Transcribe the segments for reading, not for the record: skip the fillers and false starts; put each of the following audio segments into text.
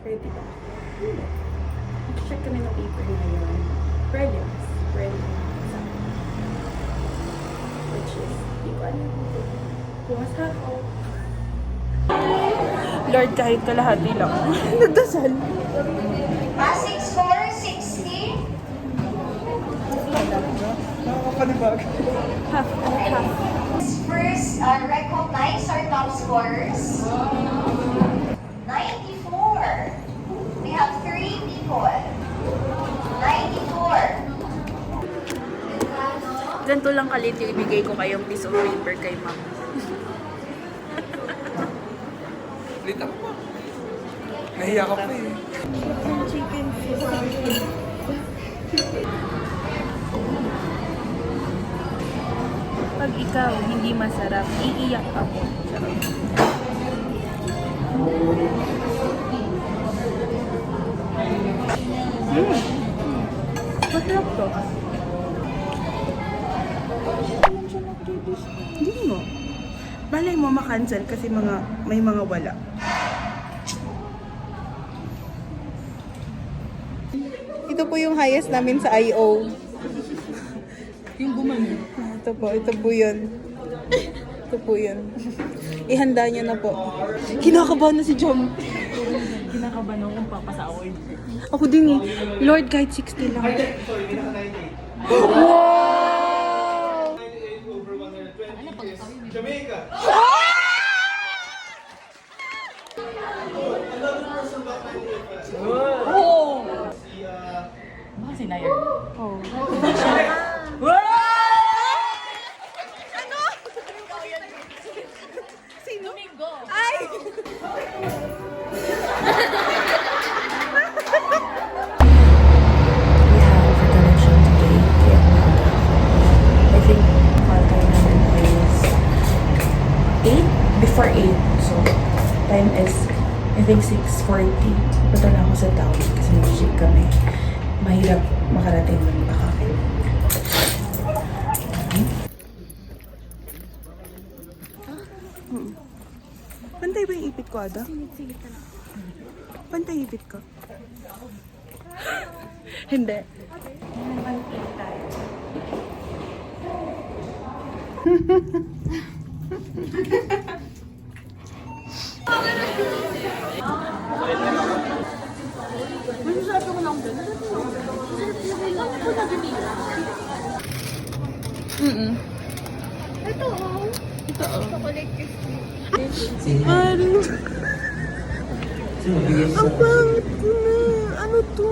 Ready ba? Check kami ng paper ngayon. Ready. Ready. Which is, di ko alam. Bumasa ako. Lord, kahit kalahati lang. Nagdasal. Passing score, 60. Nakakapanibag. Half. First, recognize our top scorers. 94. We have 3 people. 94. Ganito lang kalit yung ibigay ko kayong piece of paper kay ma'am. Lita ko pa. Nahiya ka pa eh. Chicken Pag ikaw hindi masarap, iiyak ako. Masarap to. Hindi mo. Balay mo makancel kasi may mga wala. Ito po yung highest namin sa I.O. Yung gumano. Ito po yun. Ito po yun. Ihanda niyo na po. Kinakabahan na si Jom. Kinakabahan ako kung papasaway. Ako din eh. Lord, kahit 60 lang. Wow! Jamaica. Oh! Baka si Nair. Oh. Sino? Domingo! Ay! We have a connection today kay Amanda. I think call time namin is 8? Before 8. So, time is, I think 6:40. Punta na ako sa town kasi mag-ship kami. Mahirap makarating ng Makati. Pantay ba yung ipit ko, Ada? Pantay ipit ko. Hindi. Ito oh. Chocolate crispy. Ano? Ang pangit ko na. Ano to?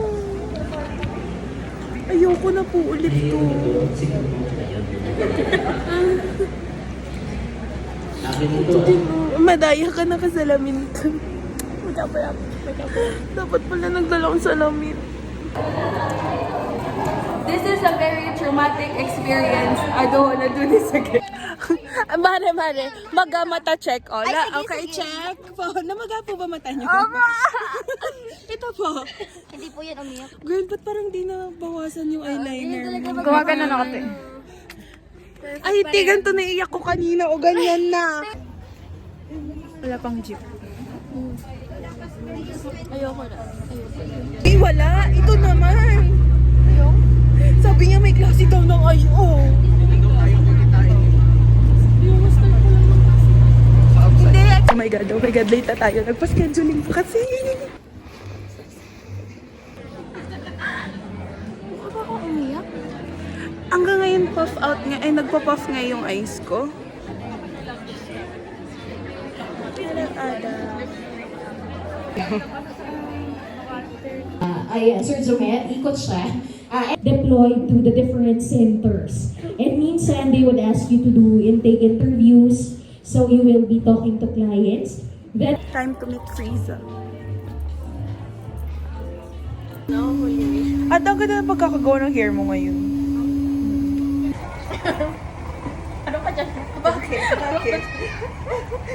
Ayoko na po ulit to. Madaya ka na kasalamin ko. Dapat pala nagdala akong salamin. This is a very traumatic experience. I don't wanna do this again. Mare, magamata check. O, Ay, sige, okay, sige. check. Po, namaga po ba mata niyo? Ito po. Hindi po yan umiyak. Girl, ba't parang di na bawasan yung eyeliner mo? Gawagan na nakate. Ay, tigan to naiiyak ko kanina o ganyan na. Wala pang jeep. Ayoko na. Eh, wala. Ito naman. Sabi niya may klase daw ng I.O. Hindi. Oh my God, late na tayo. Nagpa-scheduling pa kasi. Ako ako umiyak? Hanggang ngayon puff out nga, ay nagpa-puff nga yung eyes ko. Ada. Sir Zomet, ikot siya, deployed to the different centers. And minsan, they would ask you to do intake interviews, so you will be talking to clients. Then, Time to meet Frieza. At ang ganda ng pagkakagawa ng hair mo ngayon. Ano ka dyan? Bakit? Bakit?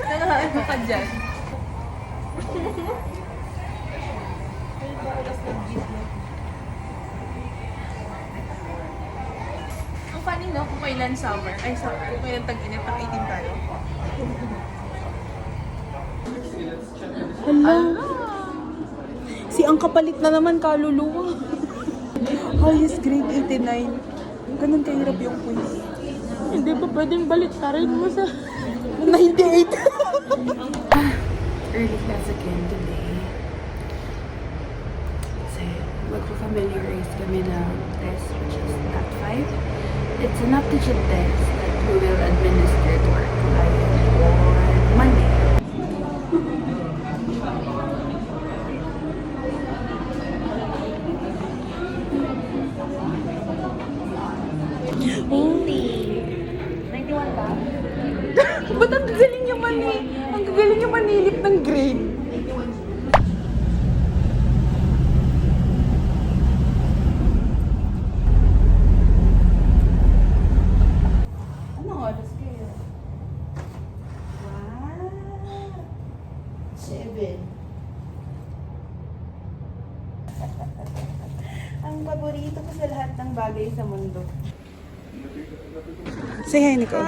Ano ka dyan? Ang funny no, kung kailan summer. Ay, summer. Kung kailan tag-init, naka-18 tayo. Hala, Hala. Si ang kapalit na naman kaluluwa. Highest grade 89. Ganun kahirap yung quiz. Hindi ba pwedeng baliktarin mo sa... 98. Early class again today. Kasi mag-familiarize kami ng test which is Nat 5. It's an aptitude test that we will administer to our client on Monday. Ba't ang galing niya ang galing niya manilip ng grade? Anong oras kayo? Wow! 7. Ang paborito ko sa lahat ng bagay sa mundo. Say hi, Nicole.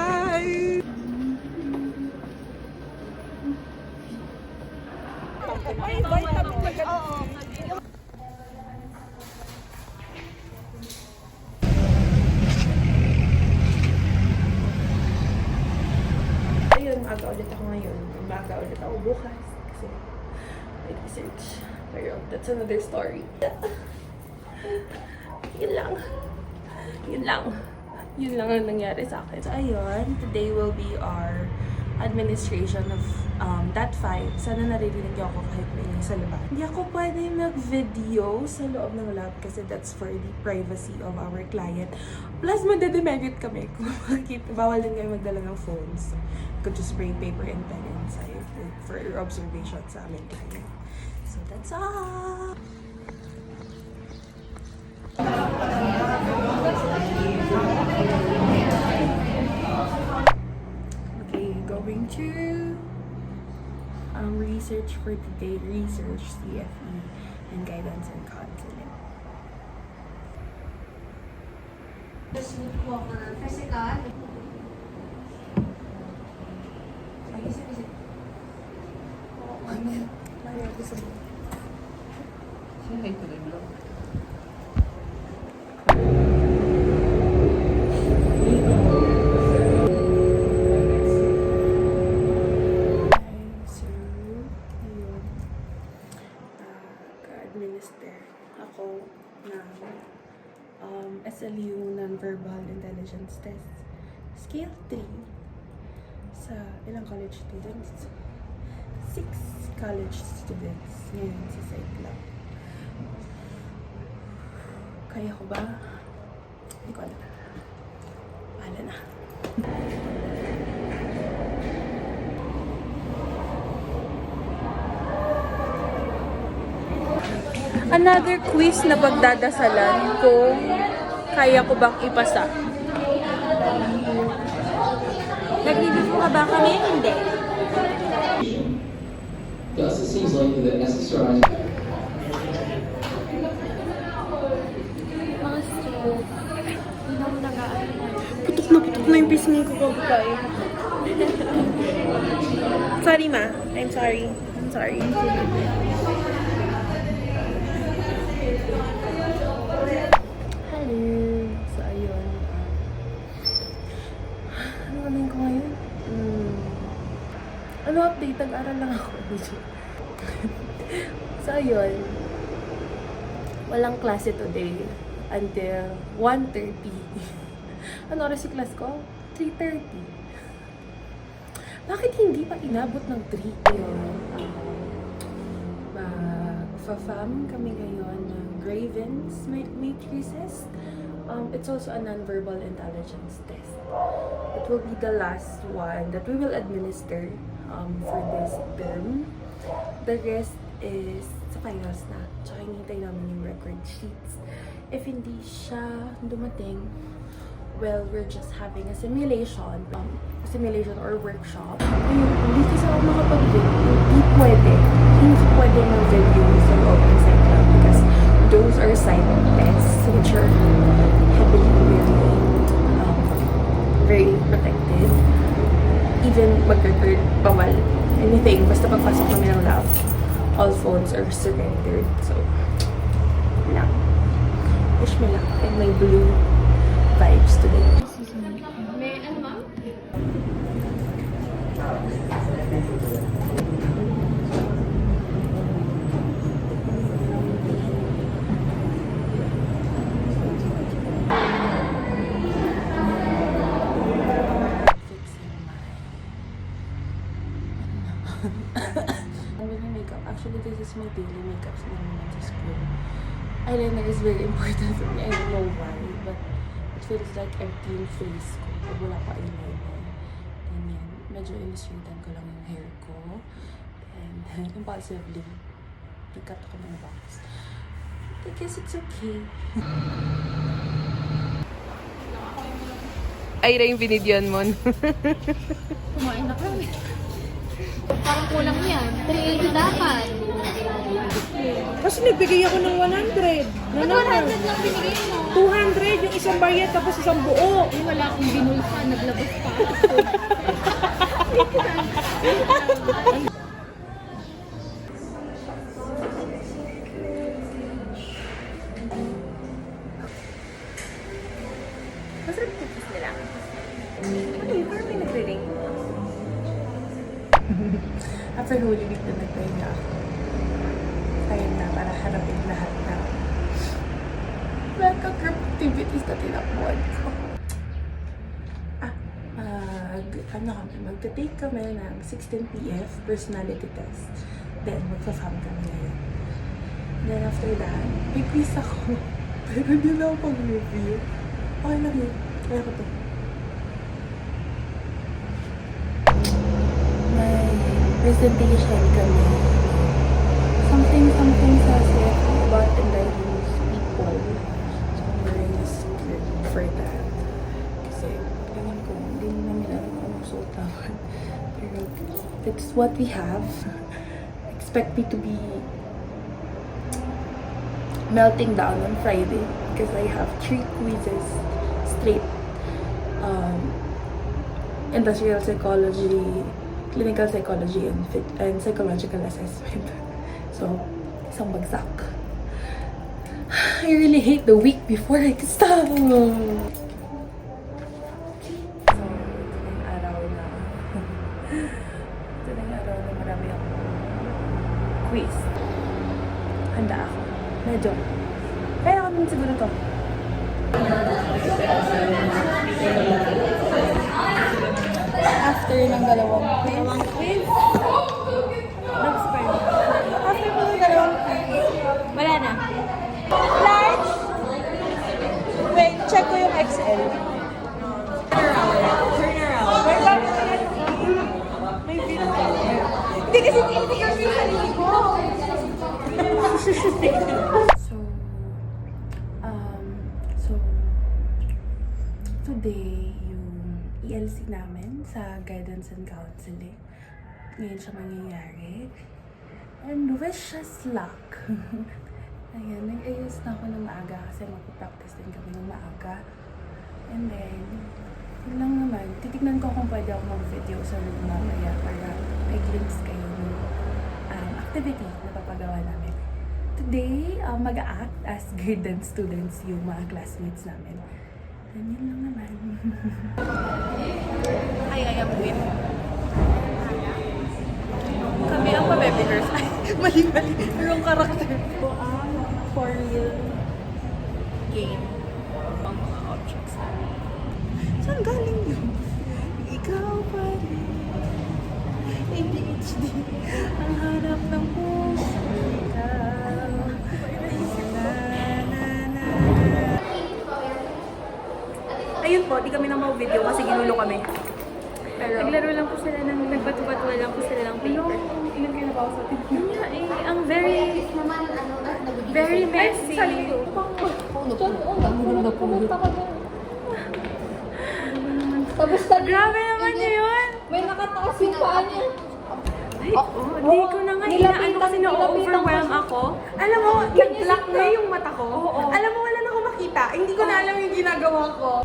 Ayun, aga ulit ako ngayon. Umaga ulit ako bukas. Kasi may research. Pero that's another story. Yun lang. Yun lang. Yun lang ang nangyari sa akin. So, ayun. Today will be our administration of that 5. Sana naririnig niyo ako kahit may sa labas. Hindi ako pwede mag-video sa loob ng lab kasi that's for the privacy of our client. Plus, madedemedit kami. Kung makikita, bawal din kayo magdala ng phones. You could just bring paper and pen inside for your observation sa aming client. So, that's all! Okay, going to research for today, research, CFE, and guidance and counseling. This would cover physical. So, ayun. Nag-administer ako ng SLU Non-Verbal Intelligence Test. Scale 3 sa ilang college students? 6 college students ngayon sa Cyclab. Kaya ko ba? Hindi ko alam. Bahala na. Another quiz na pagdadasalan kung kaya ko bang ipasa. Naglilito ka ba kami? Hindi. It also seems likely that SSRIs Putok na yung pisngi ko pagkay. Sorry ma. I'm sorry. I'm sorry. Hello! So, ayun. Ano gawin ko ngayon? Ano update? Nag-aral lang ako. So, ayun. Walang klase today until 1:30. Ano oras yung class ko? 3:30. Bakit hindi pa inabot ng 3? Ayun. Mag-fam kami ngayon ng Graven's matrices. It's also a non-verbal intelligence test. It will be the last one that we will administer for this term. The rest is sa finals na. Tsaka hinihintay namin yung record sheets. If hindi siya dumating, well, we're just having a simulation or workshop. Ayun, hindi kasi ako makapag-video. Hindi pwede mag-video sa loob ng Cyclab because those are site tests which are heavily very protected. Even mag-record, bawal. Anything, basta pagpasok namin ng lab. all phones are surrendered. So, lang. Wish me luck and my blue vibes today. May ano ma'am? I'm gonna makeup. Actually, this is my daily makeup sa naman sa school. Eyeliner is very important for me. I don't know why, but it feels like empty yung face ko pag wala pa eyeliner. Ganyan. Medyo illustrated ko lang yung hair ko. And impulsively, nag-cut ako ng box. I guess it's okay. Ay, na yung binidyon mo. Kumain na kami. Parang kulang yan. 380 dapat. Kasi nagbigay ako ng 100. Ba't 100 lang binigay mo? 200 yung isang bayad tapos isang buo. Eh, wala akong binulsa. Naglabas pa ako. Masarap yung kiss nila. Ano yun? Parang may nagre-ring. After Holy Week na nagpahinga ako. Kaya na para harapin lahat na group activities na tinakbuhan ko. Magta-take kami ng 16 PF personality test. Then, magpa-fam kami ngayon. Then after that, may quiz ako. Pero hindi na ako pag-review. Okay lang yun. Kaya ko to. May presentation kami. Something sa CFA about indigenous people. So, I'm wearing a skirt for that. Kasi, tingin ko, hindi namin alam kung anong suotawan. Pero, that's what we have. Expect me to be melting down on Friday because I have 3 quizzes straight. Industrial psychology, clinical psychology, and psychological assessment. So, isang bagsak. I really hate the week before I start. So, ito na yung araw na marami akong quiz. Handa ako. Medyo. Kaya kami siguro to. After ng dalawang quiz. After po ng dalawang quiz. Wala na. Large? Wait, check ko yung XL. Turn around. May video. Hindi kasi tinitigil ko yung sarili ko. So, today, yung ELC namin sa Guidance and Counseling. Ngayon siya mangyayari. And wish us luck. Ayan, nag-ayos na ako ng maaga kasi magpa-practice din kami ng maaga. And then, yun lang naman. Titignan ko kung pwede ako mag-video sa room mamaya para may glimpse kayo ng activity na papagawa namin. Today, mag-a-act as guidance students yung mga classmates namin. And yun lang naman. Hi, I am Win. Kami ang pa-baby girls. Ay, mali. Pero ang karakter ko ang for real game. Ang mga objects namin. Saan galing yun? Ikaw pa rin. ADHD. Ang hanap ng puso. Ikaw. Ayun po, di kami na mau-video kasi ginulo kami. Pero, Naglaro lang po sila ng, nagbatu-batuan lang po sila ng paper. ilan kayo na sa atin? Yun nga eh, ang very messy. Grabe naman yun! May nakataas yung paa niya. Ay, hindi ko na nga inaano kasi na-overwhelm ako. Alam mo, nag-black na yung mata ko. Alam mo, wala na akong makita. Hindi ko na alam yung ginagawa ko.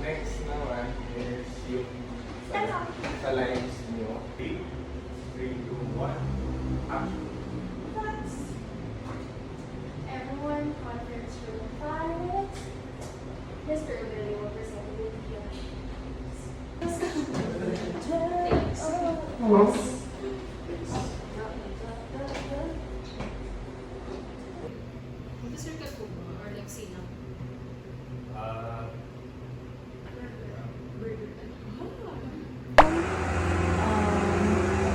Next naman is yung sa lines nyo. 8, 3, 2, 1. Action. Everyone, conference room 5. Mr. Abilio will present the video. Thanks. Mag-circle po ba? Or like sino?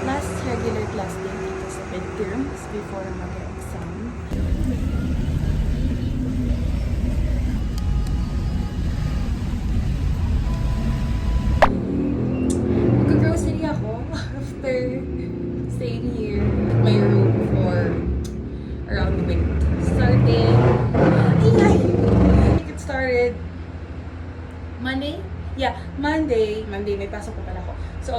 Last regular class day dito sa midterms before mag-exam. Mag-grocery ako after staying here at my room for around a week. Starting... I think it started Monday? Yeah, Monday. Monday, may pasok ko pala ako. So,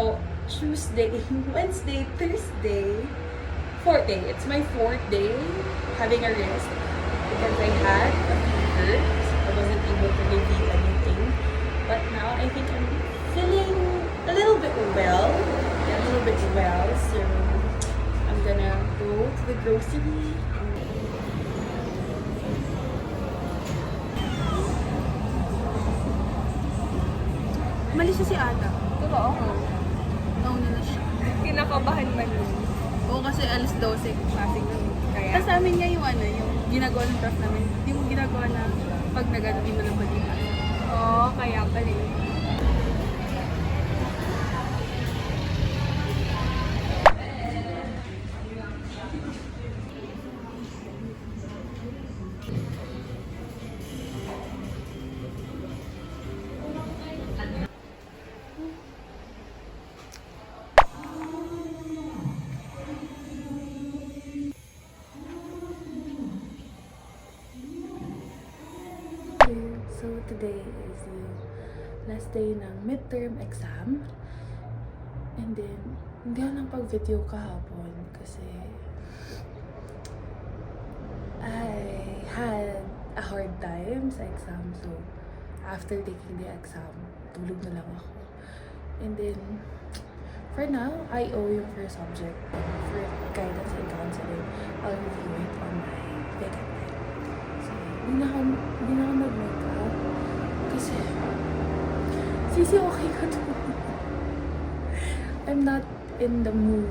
Tuesday, Wednesday, Thursday, 4th day. It's my 4th day having a rest because I had a fever. So I wasn't able to reveal anything. But now, I think I'm feeling a little bit well. Yeah, a little bit well. So, I'm gonna go to the grocery. Malis na si Ada. Totoo? Nauna na siya. Kinakabahan man yun. Oo, kasi alas 12 passing na. Kaya, Tapos sa amin nga yung ano, yung ginagawa ng prof namin, yung ginagawa na pag nag-ano, di mo lang balita. oo, kaya pala eh. So today is the last day ng midterm exam. And then, hindi ako nang pag-video kahapon kasi I had a hard time sa exam. So, after taking the exam, tulog na lang ako. And then, for now, I owe yung first subject. For guidance and counseling, I'll review it on my vacant time. So, hindi na ako mag-makeup. Kasi, sisi okay ka to. I'm not in the mood.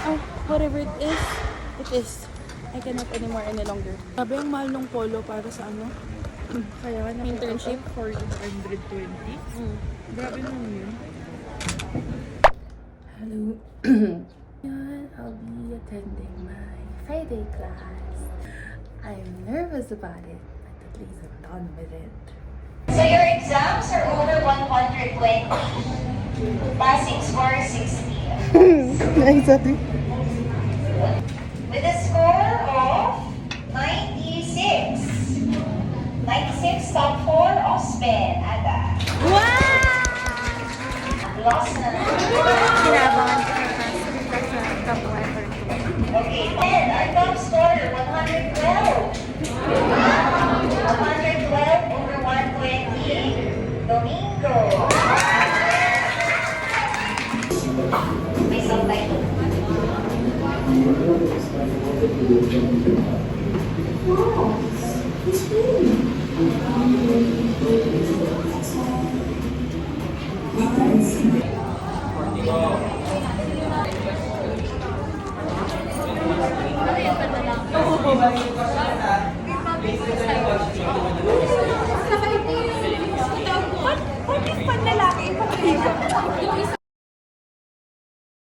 Oh, whatever it is. I cannot anymore any longer. Sabi ang mahal ng polo para sa ano? Kaya nga internship for 120. Grabe naman yun. Hello. Yan, I'll be attending my Friday class. I'm nervous about it, but at least I'm done with it. So your exams are over 120. Passing score is 60. Exactly. With a score of 96. 96 top 4, Ospen, Ada. Wow! Blossom. Kinabangan ko sa top 1 or 2. Okay, then our top scorer, 112. 112 over 120, Domingo. May subtitle. Panlalaki, ipag